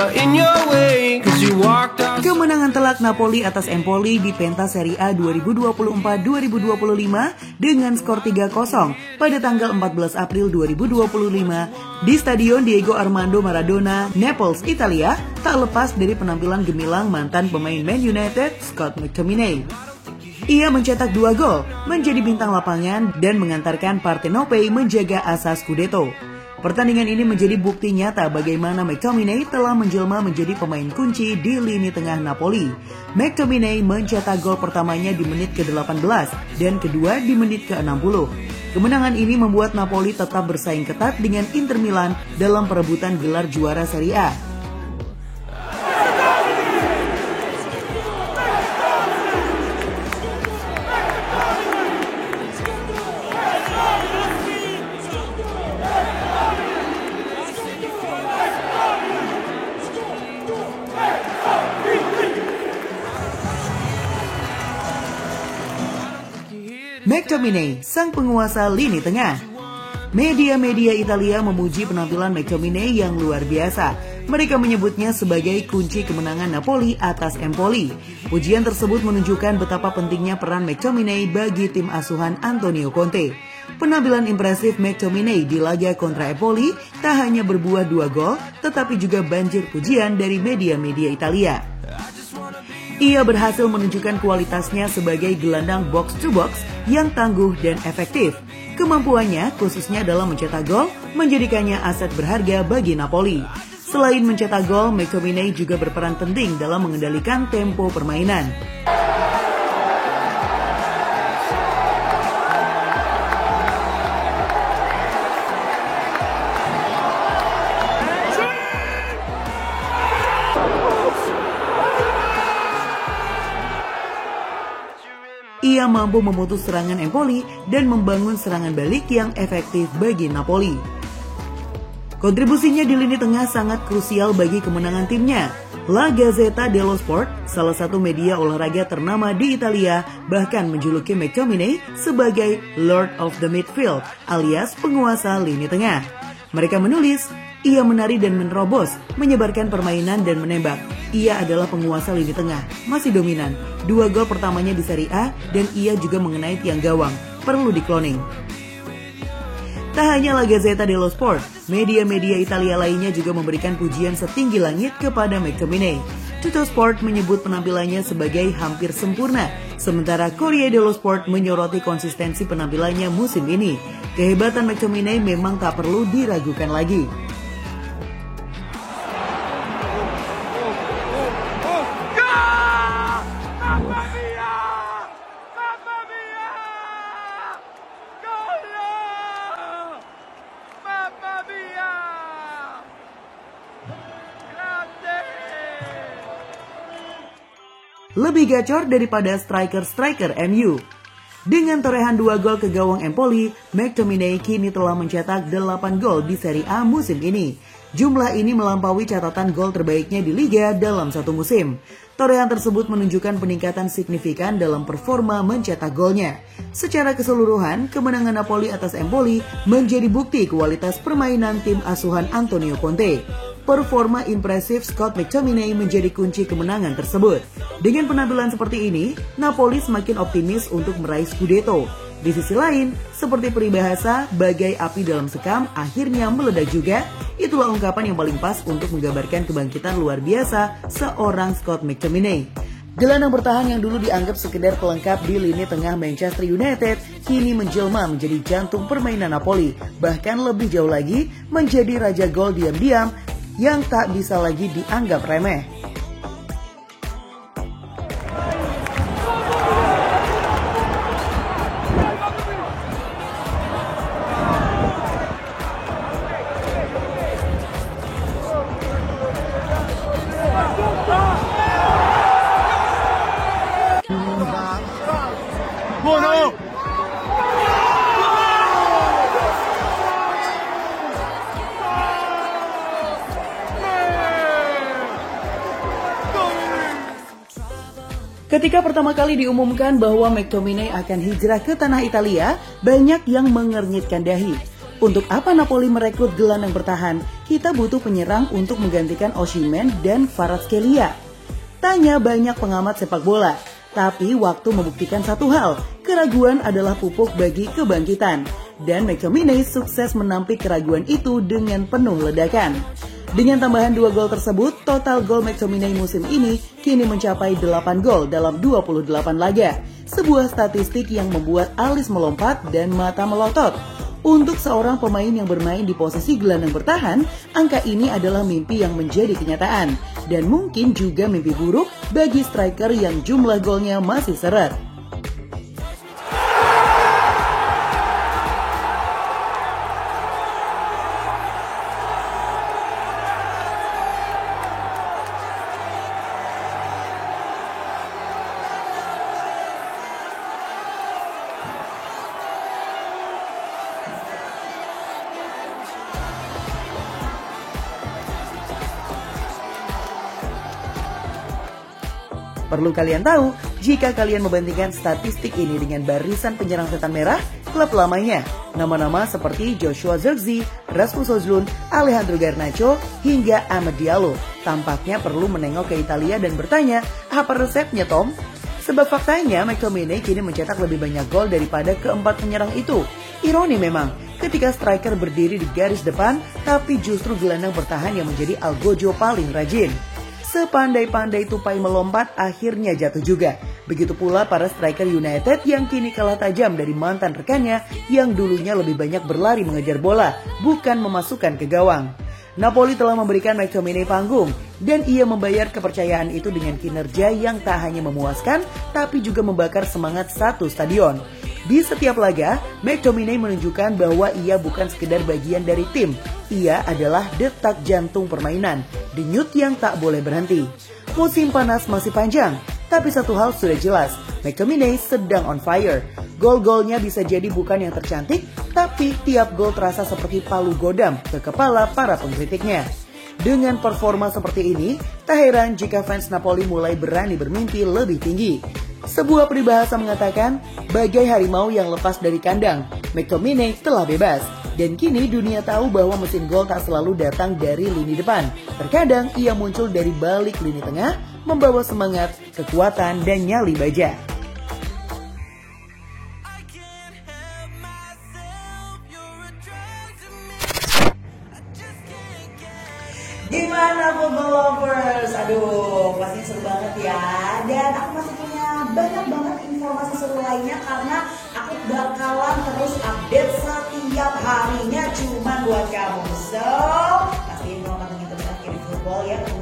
but in your way, 'cause you walked out. Kemenangan telak Napoli atas Empoli di Penta Serie A 2024-2025 dengan skor 3-0 pada tanggal 14 April 2025 di Stadion Diego Armando Maradona, Naples, Italia, tak lepas dari penampilan gemilang mantan pemain Man United, Scott McTominay. Ia mencetak 2 gol, menjadi bintang lapangan dan mengantarkan Partenope menjaga asa Scudetto. Pertandingan ini menjadi bukti nyata bagaimana McTominay telah menjelma menjadi pemain kunci di lini tengah Napoli. McTominay mencetak gol pertamanya di menit ke-18 dan kedua di menit ke-60. Kemenangan ini membuat Napoli tetap bersaing ketat dengan Inter Milan dalam perebutan gelar juara Serie A. McTominay, sang penguasa lini tengah. Media-media Italia memuji penampilan McTominay yang luar biasa. Mereka menyebutnya sebagai kunci kemenangan Napoli atas Empoli. Pujian tersebut menunjukkan betapa pentingnya peran McTominay bagi tim asuhan Antonio Conte. Penampilan impresif McTominay di laga kontra Empoli tak hanya berbuah 2 gol, tetapi juga banjir pujian dari media-media Italia. Ia berhasil menunjukkan kualitasnya sebagai gelandang box-to-box yang tangguh dan efektif. Kemampuannya, khususnya dalam mencetak gol, menjadikannya aset berharga bagi Napoli. Selain mencetak gol, McTominay juga berperan penting dalam mengendalikan tempo permainan. Ia mampu memutus serangan Empoli dan membangun serangan balik yang efektif bagi Napoli. Kontribusinya di lini tengah sangat krusial bagi kemenangan timnya. La Gazzetta dello Sport, salah satu media olahraga ternama di Italia, bahkan menjuluki McTominay sebagai Lord of the Midfield alias penguasa lini tengah. Mereka menulis, ia menari dan menerobos, menyebarkan permainan dan menembak. Ia adalah penguasa lini tengah, masih dominan. 2 gol pertamanya di Serie A dan ia juga mengenai tiang gawang. Perlu dikloning. Tak hanya La Gazzetta dello Sport, media-media Italia lainnya juga memberikan pujian setinggi langit kepada McTominay. Tuttosport menyebut penampilannya sebagai hampir sempurna, sementara Corriere dello Sport menyoroti konsistensi penampilannya musim ini. Kehebatan McTominay memang tak perlu diragukan lagi. Lebih gacor daripada striker-striker MU. Dengan torehan 2 gol ke gawang Empoli, McTominay kini telah mencetak 8 gol di Serie A musim ini. Jumlah ini melampaui catatan gol terbaiknya di Liga dalam satu musim. Torehan tersebut menunjukkan peningkatan signifikan dalam performa mencetak golnya. Secara keseluruhan, kemenangan Napoli atas Empoli menjadi bukti kualitas permainan tim asuhan Antonio Conte. Performa impresif Scott McTominay menjadi kunci kemenangan tersebut. Dengan penampilan seperti ini, Napoli semakin optimis untuk meraih Scudetto. Di sisi lain, seperti peribahasa, bagai api dalam sekam akhirnya meledak juga. Itulah ungkapan yang paling pas untuk menggambarkan kebangkitan luar biasa seorang Scott McTominay. Gelandang bertahan yang dulu dianggap sekedar pelengkap di lini tengah Manchester United, kini menjelma menjadi jantung permainan Napoli. Bahkan lebih jauh lagi, menjadi raja gol diam-diam yang tak bisa lagi dianggap remeh. Ketika pertama kali diumumkan bahwa McTominay akan hijrah ke tanah Italia, banyak yang mengernyitkan dahi. Untuk apa Napoli merekrut gelandang bertahan? Kita butuh penyerang untuk menggantikan Osimhen dan Kvaratskhelia. Tanya banyak pengamat sepak bola. Tapi waktu membuktikan satu hal, keraguan adalah pupuk bagi kebangkitan. Dan McTominay sukses menampik keraguan itu dengan penuh ledakan. Dengan tambahan 2 gol tersebut, total gol McTominay musim ini kini mencapai 8 gol dalam 28 laga. Sebuah statistik yang membuat alis melompat dan mata melotot. Untuk seorang pemain yang bermain di posisi gelandang bertahan, angka ini adalah mimpi yang menjadi kenyataan. Dan mungkin juga mimpi buruk bagi striker yang jumlah golnya masih seret. Perlu kalian tahu, jika kalian membandingkan statistik ini dengan barisan penyerang setan merah, klub lamanya, nama-nama seperti Joshua Zirkzee, Rasmus Højlund, Alejandro Garnacho, hingga Amad Diallo, tampaknya perlu menengok ke Italia dan bertanya, apa resepnya Tom? Sebab faktanya McTominay kini mencetak lebih banyak gol daripada keempat penyerang itu. Ironi memang, ketika striker berdiri di garis depan, tapi justru gelandang bertahan yang menjadi algojo paling rajin. Sepandai-pandai tupai melompat, akhirnya jatuh juga. Begitu pula para striker United yang kini kalah tajam dari mantan rekannya yang dulunya lebih banyak berlari mengejar bola, bukan memasukkan ke gawang. Napoli telah memberikan McTominay panggung, dan ia membayar kepercayaan itu dengan kinerja yang tak hanya memuaskan, tapi juga membakar semangat satu stadion. Di setiap laga, McTominay menunjukkan bahwa ia bukan sekedar bagian dari tim. Ia adalah detak jantung permainan, denyut yang tak boleh berhenti. Musim panas masih panjang, tapi satu hal sudah jelas, McTominay sedang on fire. Gol-golnya bisa jadi bukan yang tercantik, tapi tiap gol terasa seperti palu godam ke kepala para pengkritiknya. Dengan performa seperti ini, tak heran jika fans Napoli mulai berani bermimpi lebih tinggi. Sebuah peribahasa mengatakan, bagai harimau yang lepas dari kandang, McTominay telah bebas. Dan kini dunia tahu bahwa mesin gol tak selalu datang dari lini depan. Terkadang ia muncul dari balik lini tengah, membawa semangat, kekuatan, dan nyali baja. Gimana football lovers? Aduh, pasti seru banget ya. Dan aku masih punya banyak banget informasi seru lainnya karena aku bakalan terus update setiap harinya cuma buat kamu. So, pastiin kalau kamu terus akhiri football ya, kamu